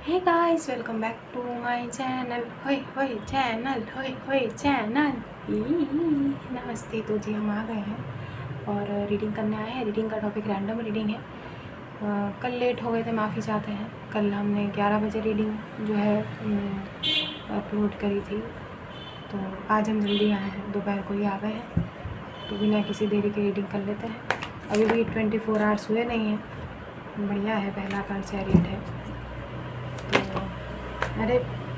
Hey guys, welcome back to my channel. होय होय channel, होय होय चैनल। नमस्ते। तो जी हम आ गए हैं और रीडिंग करने आए हैं। रीडिंग का टॉपिक रैंडम रीडिंग है। कल लेट हो गए थे, माफ़ी चाहते हैं। कल हमने 11 बजे रीडिंग जो है अपलोड करी थी, तो आज हम जल्दी आए हैं, दोपहर को ही आ गए हैं। तो बिना किसी देरी के रीडिंग कर लेते हैं। अभी भी 24 आवर्स हुए नहीं हैं। बढ़िया है, पहला कार्ड चैरियट है। तो अरे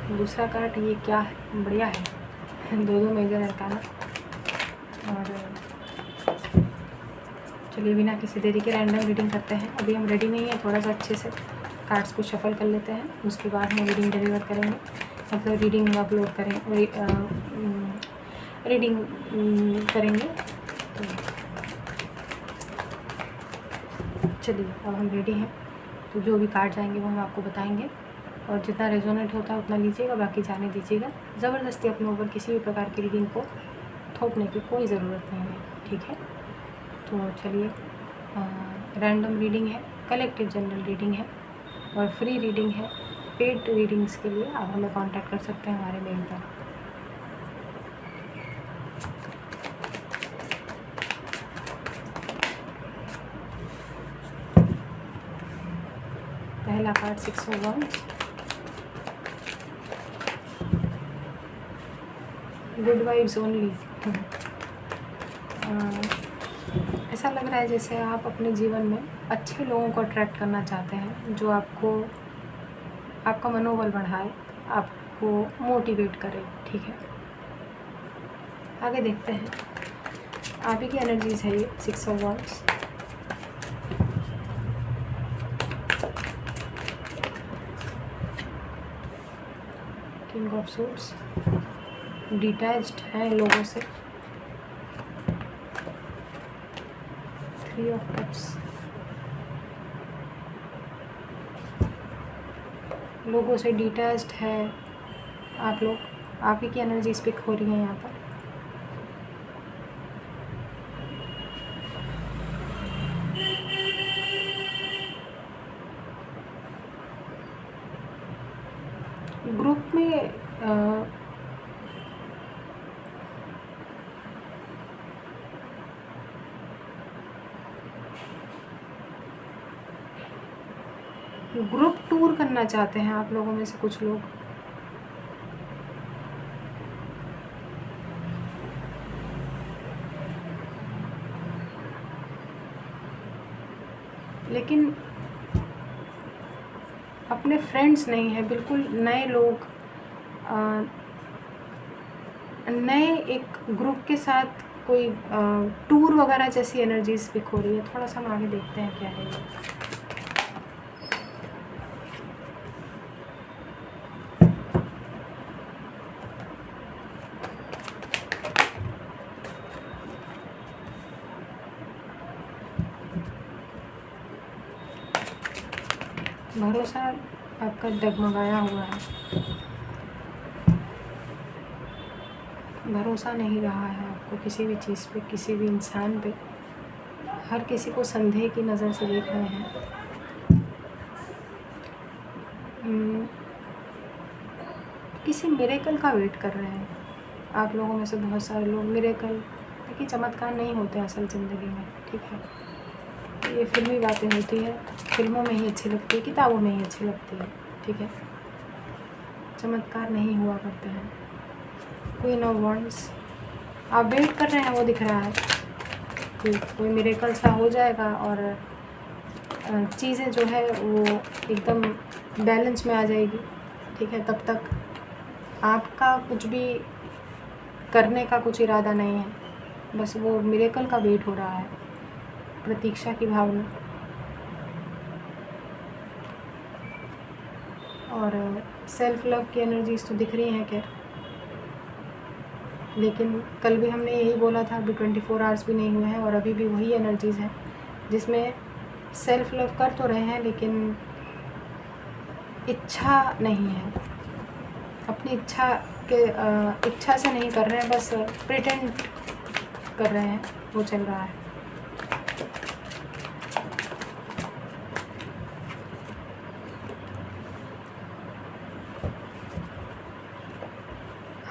दूसरा कार्ड ये क्या है, बढ़िया है। दो मेजर अरकाना। और चलिए बिना किसी देरी के रैंडम रीडिंग करते हैं। अभी हम रेडी नहीं है, थोड़ा सा अच्छे से कार्ड्स को शफल कर लेते हैं, उसके बाद हम रीडिंग डिलीवर करेंगे, मतलब रीडिंग अपलोड करेंगे, रीडिंग करेंगे। तो चलिए अब हम रेडी हैं। तो जो भी कार्ड आएंगे वो हम आपको बताएंगे, और जितना रेजोनेट होता है उतना लीजिएगा, बाकी जाने दीजिएगा। ज़बरदस्ती अपने ऊपर किसी भी प्रकार की रीडिंग को थोपने की कोई ज़रूरत नहीं है, ठीक है। तो चलिए, रैंडम रीडिंग है, कलेक्टिव जनरल रीडिंग है और फ्री रीडिंग है। पेड रीडिंग्स के लिए आप हमें कांटेक्ट कर सकते हैं हमारे मेल पर। पहला card 6 of wands, good vibes only. ऐसा लग रहा है जैसे आप अपने जीवन में अच्छे लोगों को अट्रैक्ट करना चाहते हैं, जो आपका मनोबल बढ़ाए, आपको मोटिवेट करे, ठीक है। आगे देखते हैं, आप ही की एनर्जीज है ये 6 of wands. King of swords, detached हैं लोगों से। 3 ऑफ कप्स, लोगों से डिटैच्ड है आप लोग। आप ही की एनर्जी स्पिक हो रही है यहाँ पर। ग्रुप में ग्रुप टूर करना चाहते हैं आप लोगों में से कुछ लोग। लेकिन अपने फ्रेंड्स नहीं है, बिल्कुल नए लोग, नए एक ग्रुप के साथ कोई टूर वगैरह जैसी एनर्जी स्पिक हो रही है। थोड़ा सा हम आगे देखते हैं क्या है ये। भरोसा आपका डगमगाया हुआ है, भरोसा नहीं रहा है आपको किसी भी चीज़ पे, किसी भी इंसान पे। हर किसी को संदेह की नज़र से देख रहे हैं। किसी मिरेकल का वेट कर रहे हैं आप लोगों में से बहुत सारे लोग। मिरेकल, देखिए चमत्कार नहीं होते असल ज़िंदगी में, ठीक है। ये फिल्मी बातें होती है, फिल्मों में ही अच्छी लगती है, किताबों में ही अच्छी लगती है, ठीक है। चमत्कार नहीं हुआ करते हैं। क्वीन ऑफ वॉन्ड्स, आप वेट कर रहे हैं, वो दिख रहा है कि कोई मिरेकल सा हो जाएगा और चीज़ें जो है वो एकदम बैलेंस में आ जाएगी, ठीक है। तब तक आपका कुछ भी करने का कुछ इरादा नहीं है, बस वो मिरेकल का वेट हो रहा है, प्रतीक्षा की भावना। और सेल्फ लव की एनर्जीज तो दिख रही हैं खैर, लेकिन कल भी हमने यही बोला था, अभी 24 आवर्स भी नहीं हुए हैं और अभी भी वही एनर्जीज़ हैं जिसमें सेल्फ लव कर तो रहे हैं लेकिन इच्छा नहीं है। अपनी इच्छा से नहीं कर रहे हैं, बस प्रिटेंड कर रहे हैं, वो चल रहा है।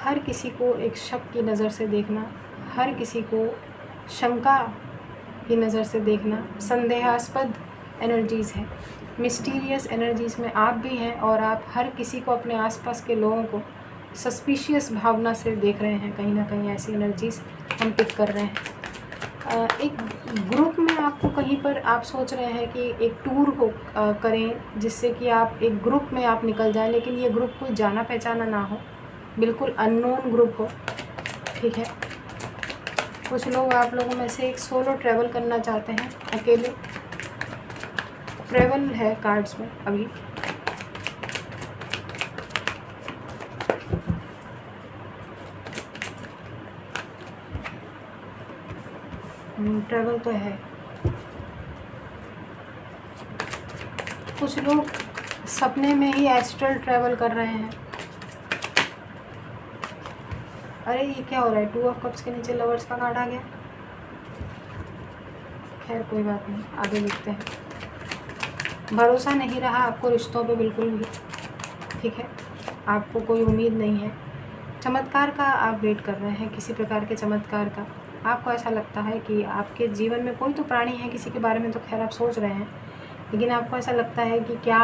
हर किसी को एक शक की नज़र से देखना, हर किसी को शंका की नज़र से देखना, संदेहास्पद एनर्जीज़ है, मिस्टीरियस एनर्जीज़ में आप भी हैं और आप हर किसी को, अपने आसपास के लोगों को सस्पिशियस भावना से देख रहे हैं। कहीं ना कहीं ऐसी एनर्जीज़ हम पिक कर रहे हैं। एक ग्रुप में आपको कहीं पर आप सोच रहे हैं कि एक टूर को करें, जिससे कि आप एक ग्रुप में आप निकल जाएं, लेकिन ये ग्रुप कोई जाना पहचाना ना हो, बिल्कुल अननोन ग्रुप हो, ठीक है। कुछ लोग आप लोगों में से एक सोलो ट्रैवल करना चाहते हैं, अकेले ट्रैवल है कार्ड्स में अभी। ट्रैवल तो है। कुछ लोग सपने में ही एस्ट्रल ट्रैवल कर रहे हैं। अरे ये क्या हो रहा है? 2 ऑफ कप्स के नीचे लवर्स का कार्ड आ गया। खैर कोई बात नहीं, आगे देखते हैं। भरोसा नहीं रहा आपको रिश्तों पे बिल्कुल भी, ठीक है। आपको कोई उम्मीद नहीं है। चमत्कार का आप वेट कर रहे हैं, किसी प्रकार के चमत्कार का। आपको ऐसा लगता है कि आपके जीवन में कोई तो प्राणी है, किसी के बारे में तो खैर आप सोच रहे हैं, लेकिन आपको ऐसा लगता है कि क्या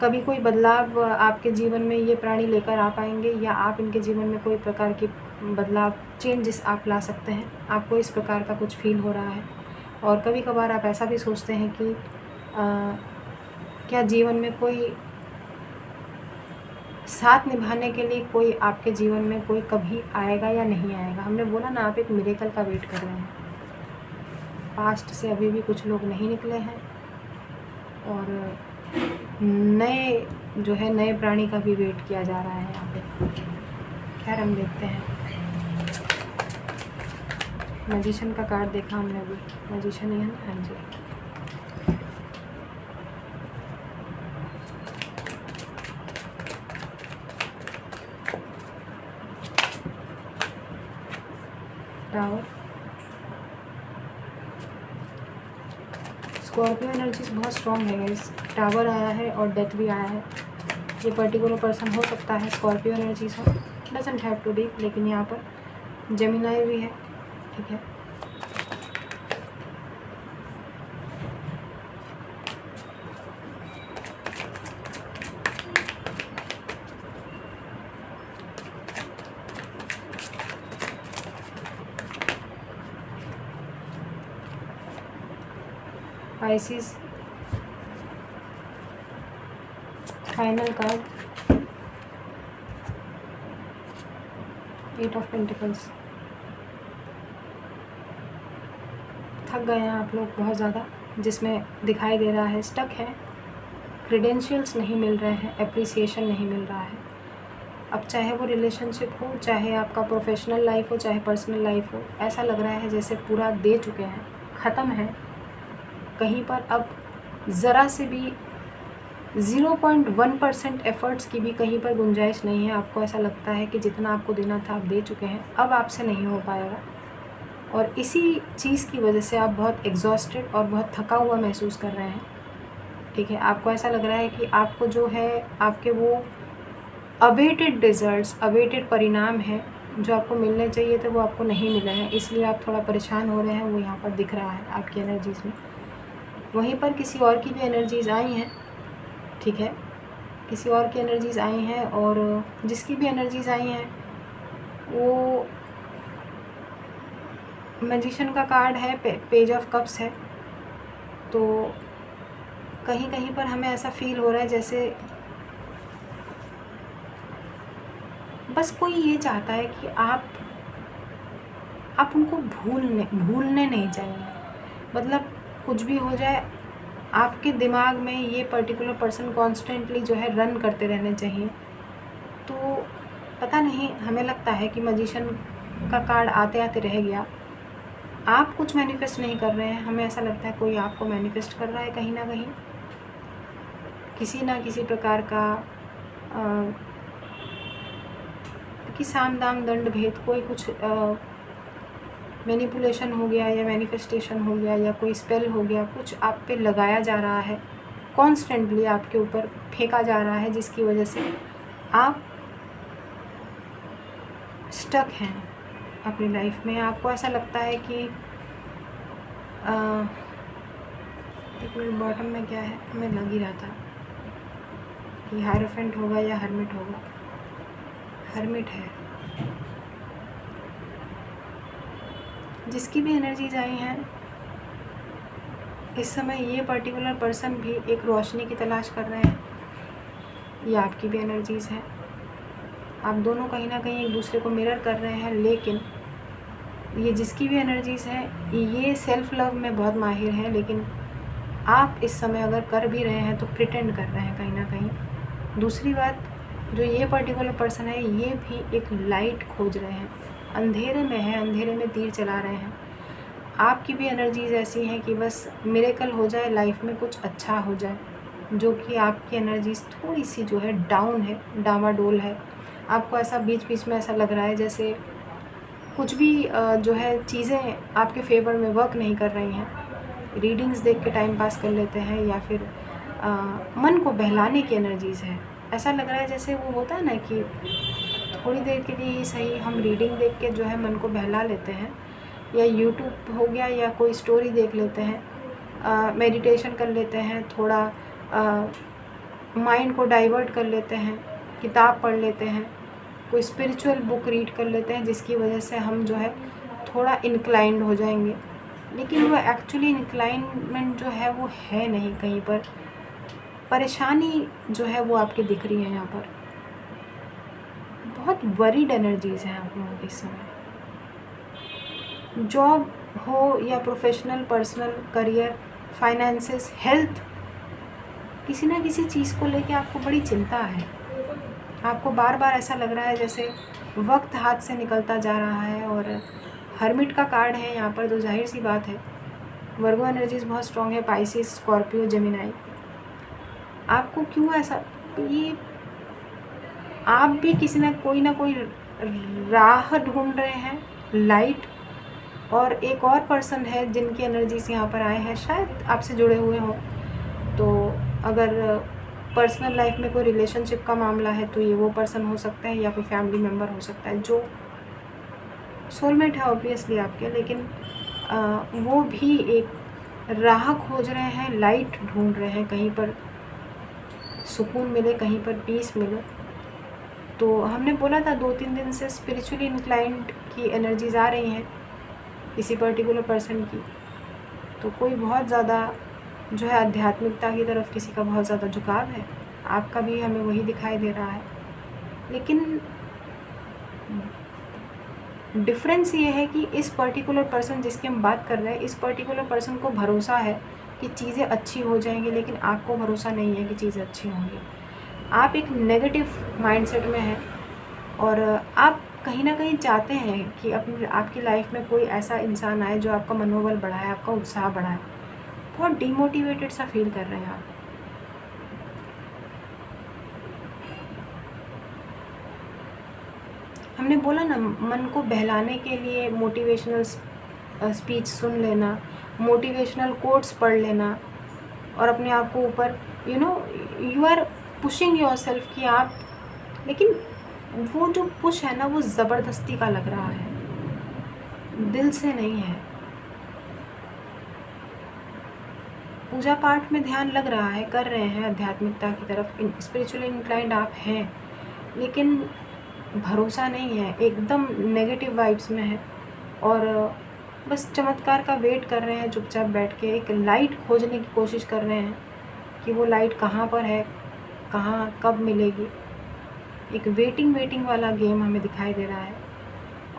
कभी कोई बदलाव आपके जीवन में ये प्राणी लेकर आ पाएंगे, या आप इनके जीवन में कोई प्रकार की बदलाव, चेंजेस आप ला सकते हैं। आपको इस प्रकार का कुछ फील हो रहा है। और कभी कभार आप ऐसा भी सोचते हैं कि क्या जीवन में कोई साथ निभाने के लिए कोई आपके जीवन में कोई कभी आएगा या नहीं आएगा। हमने बोला ना, आप एक मिरेकल का वेट कर रहे हैं। पास्ट से अभी भी कुछ लोग नहीं निकले हैं, और नए जो है नए प्राणी का भी वेट किया जा रहा है यहाँ पे। खैर हम देखते हैं। मैजिशियन का कार्ड देखा हमने अभी, मैजिशियन ही है ना? हाँ जी। टावर, स्कॉर्पियो एनर्जीज बहुत स्ट्रॉन्ग है गाइस। टावर आया है और डेथ भी आया है। ये पर्टिकुलर पर्सन हो सकता है स्कॉर्पियो एनर्जीज हो, डजंट हैव टू बी, लेकिन यहाँ पर जेमिनाई भी है, ठीक है। Pisces, final card 8 of pentacles. थक गए हैं आप लोग बहुत ज़्यादा, जिसमें दिखाई दे रहा है स्टक है, क्रेडेंशियल्स नहीं मिल रहे हैं, एप्रिसिएशन नहीं मिल रहा है। अब चाहे वो रिलेशनशिप हो, चाहे आपका प्रोफेशनल लाइफ हो, चाहे पर्सनल लाइफ हो, ऐसा लग रहा है जैसे पूरा दे चुके हैं, ख़त्म है। कहीं पर अब ज़रा से भी 0.1% एफ़र्ट्स की भी कहीं पर गुंजाइश नहीं है। आपको ऐसा लगता है कि जितना आपको देना था आप दे चुके हैं, अब आपसे नहीं हो पाएगा। और इसी चीज़ की वजह से आप बहुत एग्जॉस्टेड और बहुत थका हुआ महसूस कर रहे हैं, ठीक है। आपको ऐसा लग रहा है कि आपको जो है आपके वो अवेटेड रिजल्ट्स, अवेटेड परिणाम हैं जो आपको मिलने चाहिए थे, वो आपको नहीं मिले हैं, इसलिए आप थोड़ा परेशान हो रहे हैं। वो यहाँ पर दिख रहा है आपकी एनर्जीज़ में। वहीं पर किसी और की भी एनर्जीज़ आई हैं, ठीक है। किसी और की एनर्जीज़ आई हैं, और जिसकी भी एनर्जीज़ आई हैं वो मैजिशियन का कार्ड है, पेज ऑफ कप्स है। तो कहीं कहीं पर हमें ऐसा फील हो रहा है जैसे बस कोई ये चाहता है कि आप उनको भूलने नहीं चाहिए। मतलब कुछ भी हो जाए, आपके दिमाग में ये पर्टिकुलर पर्सन कॉन्स्टेंटली जो है रन करते रहने चाहिए। तो पता नहीं, हमें लगता है कि मैजिशियन का कार्ड आते आते रह गया। आप कुछ मैनिफेस्ट नहीं कर रहे हैं, हमें ऐसा लगता है कोई आपको मैनिफेस्ट कर रहा है कहीं ना कहीं, किसी ना किसी प्रकार का कि साम दाम दंड भेद, कोई कुछ मैनिपुलेशन हो गया या मैनिफेस्टेशन हो गया या कोई स्पेल हो गया, कुछ आप पे लगाया जा रहा है, कॉन्स्टेंटली आपके ऊपर फेंका जा रहा है, जिसकी वजह से आप स्टक हैं अपनी लाइफ में। आपको ऐसा लगता है कि एक मिनट, बॉटम में क्या है, हमें लग ही रहा था कि हायरोफेंट होगा या हर्मिट होगा। हर्मिट है। जिसकी भी एनर्जीज आई हैं इस समय, ये पर्टिकुलर पर्सन भी एक रोशनी की तलाश कर रहे हैं। ये आपकी भी एनर्जीज़ हैं। आप दोनों कहीं ना कहीं एक दूसरे को मिरर कर रहे हैं, लेकिन ये जिसकी भी एनर्जीज़ हैं ये सेल्फ लव में बहुत माहिर है, लेकिन आप इस समय अगर कर भी रहे हैं तो प्रिटेंड कर रहे हैं कहीं ना कहीं। दूसरी बात, जो ये पर्टिकुलर पर्सन है ये भी एक लाइट खोज रहे हैं, अंधेरे में है, अंधेरे में तीर चला रहे हैं। आपकी भी एनर्जीज़ ऐसी हैं कि बस मिरेकल हो जाए, लाइफ में कुछ अच्छा हो जाए, जो कि आपकी एनर्जीज़ थोड़ी सी जो है डाउन है, डामाडोल है। आपको ऐसा बीच बीच में ऐसा लग रहा है जैसे कुछ भी जो है चीज़ें आपके फेवर में वर्क नहीं कर रही हैं। रीडिंग्स देख के टाइम पास कर लेते हैं, या फिर मन को बहलाने की एनर्जीज़ है। ऐसा लग रहा है जैसे वो होता है ना कि थोड़ी देर के लिए ही सही हम रीडिंग देख के जो है मन को बहला लेते हैं, या यूट्यूब हो गया या कोई स्टोरी देख लेते हैं, मेडिटेशन कर लेते हैं, थोड़ा माइंड को डाइवर्ट कर लेते हैं, किताब पढ़ लेते हैं, कोई स्पिरिचुअल बुक रीड कर लेते हैं, जिसकी वजह से हम जो है थोड़ा इंक्लाइंड हो जाएंगे। लेकिन वो एक्चुअली इंक्लाइनमेंट जो है वो है नहीं, कहीं पर परेशानी जो है वो आपकी दिख रही है। यहाँ पर बहुत वरीड एनर्जीज़ हैं आप लोगों के इस समय। जॉब हो या professional, personal, career, finances, health, किसी ना किसी चीज़ को लेके आपको बड़ी चिंता है। आपको बार बार ऐसा लग रहा है जैसे वक्त हाथ से निकलता जा रहा है। और हर्मिट का कार्ड है यहाँ पर, तो जाहिर सी बात है वर्गो एनर्जीज बहुत स्ट्रॉन्ग है, पाइसिस, स्कॉर्पियो, जेमिनाई। आपको क्यों ऐसा, ये आप भी किसी ना कोई राह ढूंढ रहे हैं, लाइट। और एक और पर्सन है जिनकी एनर्जीज यहाँ पर आए हैं, शायद आपसे जुड़े हुए हों। तो अगर पर्सनल लाइफ में कोई रिलेशनशिप का मामला है तो ये वो पर्सन हो सकता है, या कोई फैमिली मेम्बर हो सकता है जो सोलमेट है ऑब्वियसली आपके। लेकिन वो भी एक राह खोज रहे हैं, लाइट ढूंढ रहे हैं, कहीं पर सुकून मिले, कहीं पर पीस मिले। तो हमने बोला था 2-3 दिन से स्पिरिचुअली इंक्लाइंड की एनर्जीज आ रही हैं किसी पर्टिकुलर पर्सन की। तो कोई बहुत ज़्यादा जो है आध्यात्मिकता की तरफ किसी का बहुत ज़्यादा झुकाव है, आपका भी हमें वही दिखाई दे रहा है। लेकिन डिफरेंस ये है कि इस पर्टिकुलर पर्सन जिसकी हम बात कर रहे हैं, इस पर्टिकुलर पर्सन को भरोसा है कि चीज़ें अच्छी हो जाएंगी, लेकिन आपको भरोसा नहीं है कि चीज़ें अच्छी होंगी। आप एक नेगेटिव माइंडसेट में हैं, और आप कहीं ना कहीं चाहते हैं कि अपनी आपकी लाइफ में कोई ऐसा इंसान आए जो आपका मनोबल बढ़ाए, आपका उत्साह बढ़ाए। बहुत डिमोटिवेटेड सा फील कर रहे हैं आप। हमने बोला ना, मन को बहलाने के लिए मोटिवेशनल स्पीच सुन लेना, मोटिवेशनल कोट्स पढ़ लेना, और अपने आप को ऊपर you are pushing yourself कि आप, लेकिन वो जो पुश है ना वो ज़बरदस्ती का लग रहा है, दिल से नहीं है। पूजा पाठ में ध्यान लग रहा है, कर रहे हैं आध्यात्मिकता की तरफ, स्पिरिचुअली इंक्लाइंड आप हैं, लेकिन भरोसा नहीं है, एकदम नेगेटिव वाइब्स में है। और बस चमत्कार का वेट कर रहे हैं, चुपचाप बैठ के एक लाइट खोजने की कोशिश कर रहे हैं कि वो लाइट कहाँ पर है, कहाँ कब मिलेगी। एक वेटिंग वाला गेम हमें दिखाई दे रहा है।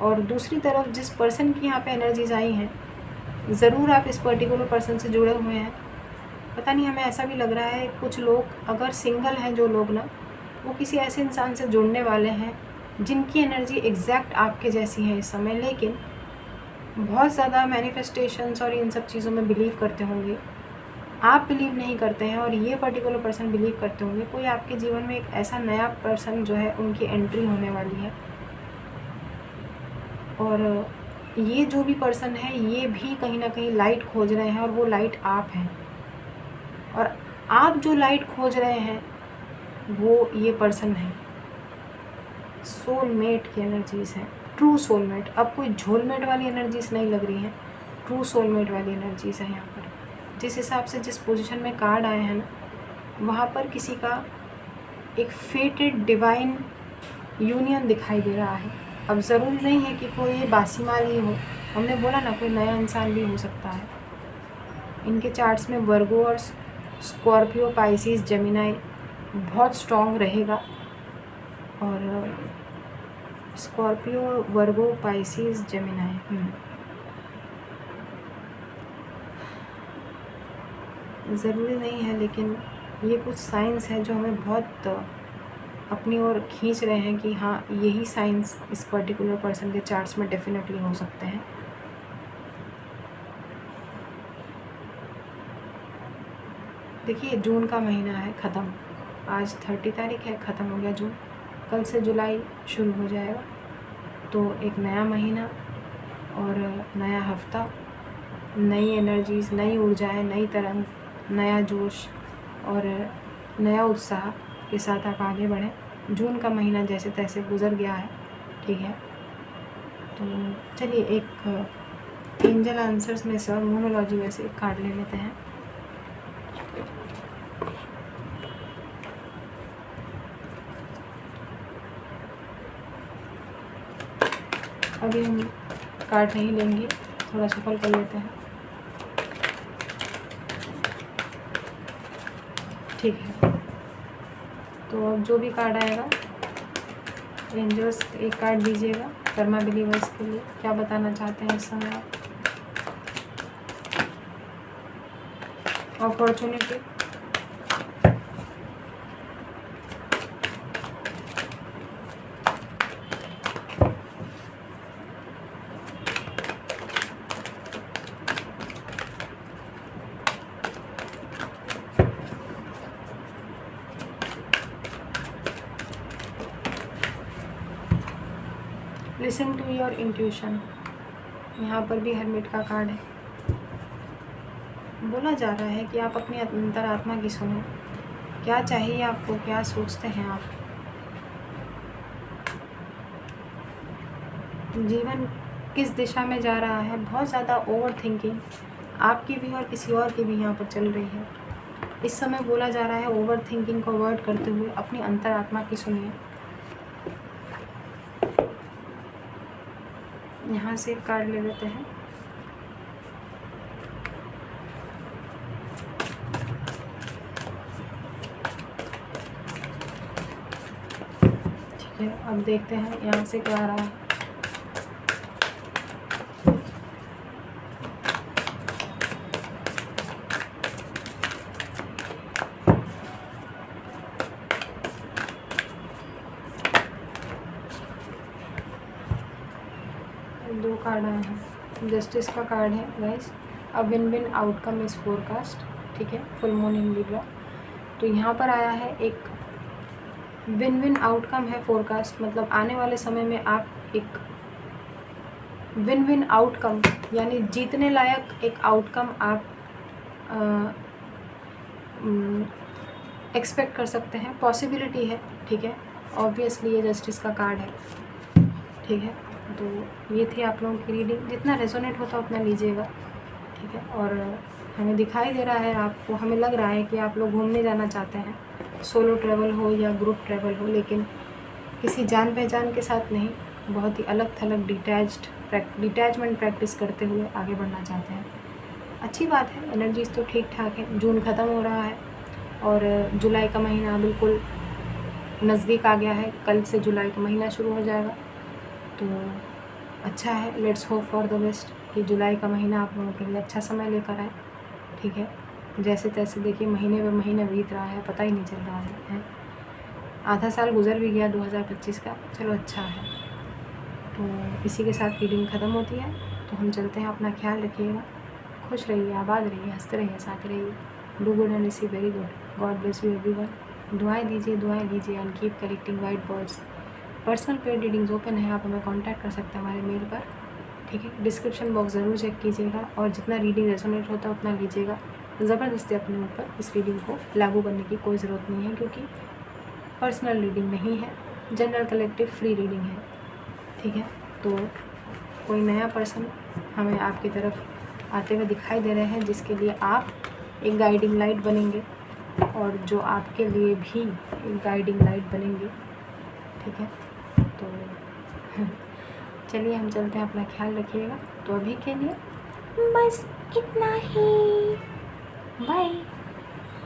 और दूसरी तरफ जिस पर्सन की यहाँ पे एनर्जीज आई हैं, ज़रूर आप इस पर्टिकुलर पर्सन से जुड़े हुए हैं। पता नहीं, हमें ऐसा भी लग रहा है कुछ लोग अगर सिंगल हैं जो लोग ना, वो किसी ऐसे इंसान से जुड़ने वाले हैं जिनकी एनर्जी एग्जैक्ट आपके जैसी है इस समय, लेकिन बहुत ज़्यादा मैनिफेस्टेशंस और इन सब चीज़ों में बिलीव करते होंगे। आप बिलीव नहीं करते हैं और ये पर्टिकुलर पर्सन बिलीव करते होंगे। कोई आपके जीवन में एक ऐसा नया पर्सन जो है उनकी एंट्री होने वाली है। और ये जो भी पर्सन है ये भी कहीं ना कहीं लाइट खोज रहे हैं, और वो लाइट आप हैं। और आप जो लाइट खोज रहे हैं वो ये पर्सन है। सोलमेट की एनर्जीज हैं। True soulmate. अब कोई झोलमेट वाली एनर्जीज नहीं लग रही हैं, ट्रू सोलमेट वाली एनर्जीज है यहाँ पर। जिस हिसाब से जिस पोजीशन में कार्ड आए हैं ना, वहाँ पर किसी का एक फेटेड डिवाइन यूनियन दिखाई दे रहा है। अब ज़रूरी नहीं है कि कोई बासी माल ही हो, हमने बोला ना कोई नया इंसान भी हो सकता है। इनके चार्ट्स में वर्गो और स्कॉर्पियो, पाइसिस, जेमिनाई बहुत स्ट्रॉन्ग रहेगा। और स्कॉर्पियो, वर्गो, पाइसिस, जेमिनाई ज़रूरी नहीं है, लेकिन ये कुछ साइंस है जो हमें बहुत अपनी ओर खींच रहे हैं कि हाँ यही साइंस इस पर्टिकुलर पर्सन के चार्ट्स में डेफिनेटली हो सकते हैं। देखिए जून का महीना है ख़त्म, आज 30 तारीख है, ख़त्म हो गया जून। कल से जुलाई शुरू हो जाएगा, तो एक नया महीना और नया हफ्ता, नई एनर्जीज़, नई ऊर्जाएं, नई तरंग, नया जोश और नया उत्साह के साथ आप आगे बढ़ें। जून का महीना जैसे तैसे गुज़र गया है, ठीक है। तो चलिए एक एंजल आंसर्स में से मोनोलॉजी में से एक कार्ड ले लेते हैं। अभी हम कार्ड नहीं लेंगे, थोड़ा सफल कर लेते हैं, ठीक है। तो अब जो भी कार्ड आएगा एंजल्स एक कार्ड दीजिएगा कर्मा बिलीवर्स के लिए, क्या बताना चाहते हैं इस समय आप। Opportunity, listen to your intuition. यहाँ पर भी हर्मिट का कार्ड है। बोला जा रहा है कि आप अपनी अंतरात्मा की सुनो, क्या चाहिए आपको, क्या सोचते हैं आप, जीवन किस दिशा में जा रहा है। बहुत ज़्यादा ओवर थिंकिंग आपकी भी और किसी और की भी यहाँ पर चल रही है। इस समय बोला जा रहा है ओवर थिंकिंग को अवॉइड करते हुए अपनी अंतरात्मा की सुनिए। यहाँ से एक कार्ड ले लेते हैं। ठीक है, अब देखते हैं यहाँ से क्या आ रहा है। दो कार्ड आए हैं, जस्टिस का कार्ड है guys. A win win outcome is forecast, ठीक है, फुल मून इन लिब्रा। तो यहाँ पर आया है एक विन विन आउटकम है फोरकास्ट, मतलब आने वाले समय में आप एक विन विन आउटकम यानी जीतने लायक एक आउटकम आप एक्सपेक्ट कर सकते हैं, पॉसिबिलिटी है, ठीक है। ऑब्वियसली ये जस्टिस का कार्ड है, ठीक है। तो ये थी आप लोगों की रीडिंग, जितना रेजोनेट होता उतना लीजिएगा, ठीक है। और हमें दिखाई दे रहा है आपको, हमें लग रहा है कि आप लोग घूमने जाना चाहते हैं, सोलो ट्रैवल हो या ग्रुप ट्रैवल हो, लेकिन किसी जान पहचान के साथ नहीं, बहुत ही अलग थलग डिटैचमेंट प्रैक्टिस करते हुए आगे बढ़ना चाहते हैं। अच्छी बात है, एनर्जीज तो ठीक ठाक है। जून ख़त्म हो रहा है और जुलाई का महीना बिल्कुल नज़दीक आ गया है, कल से जुलाई का महीना शुरू हो जाएगा। तो अच्छा है, let's hope for the best कि जुलाई का महीना आप लोगों के लिए अच्छा समय लेकर आए, ठीक है। जैसे तैसे देखिए महीने में महीना बीत रहा है, पता ही नहीं चल रहा है। आधा साल गुजर भी गया 2025 का, चलो अच्छा है। तो इसी के साथ रीडिंग ख़त्म होती है, तो हम चलते हैं। अपना ख्याल रखिएगा, खुश रहिए, आबाद रहिए, हंसते रहिए, साथ रहिए। Do good and receive very good. God bless you everyone. दुआएं दीजिए, दुआएं लीजिए and keep collecting white birds. Personal paid readings open है, आप हमें कांटेक्ट कर सकते हैं हमारे मेल पर, ठीक है। डिस्क्रिप्शन बॉक्स ज़रूर चेक कीजिएगा और जितना रीडिंग रेजोनेट होता है उतना लीजिएगा। ज़बरदस्ती अपने ऊपर इस रीडिंग को लागू करने की कोई ज़रूरत नहीं है, क्योंकि पर्सनल रीडिंग नहीं है, जनरल कलेक्टिव फ्री रीडिंग है, ठीक है। तो कोई नया पर्सन हमें आपकी तरफ आते हुए दिखाई दे रहे हैं, जिसके लिए आप एक गाइडिंग लाइट बनेंगे और जो आपके लिए भी एक गाइडिंग लाइट बनेंगे। ठीक है, तो चलिए हम चलते हैं, अपना ख्याल रखिएगा। तो अभी के लिए बस इतना ही, बाय।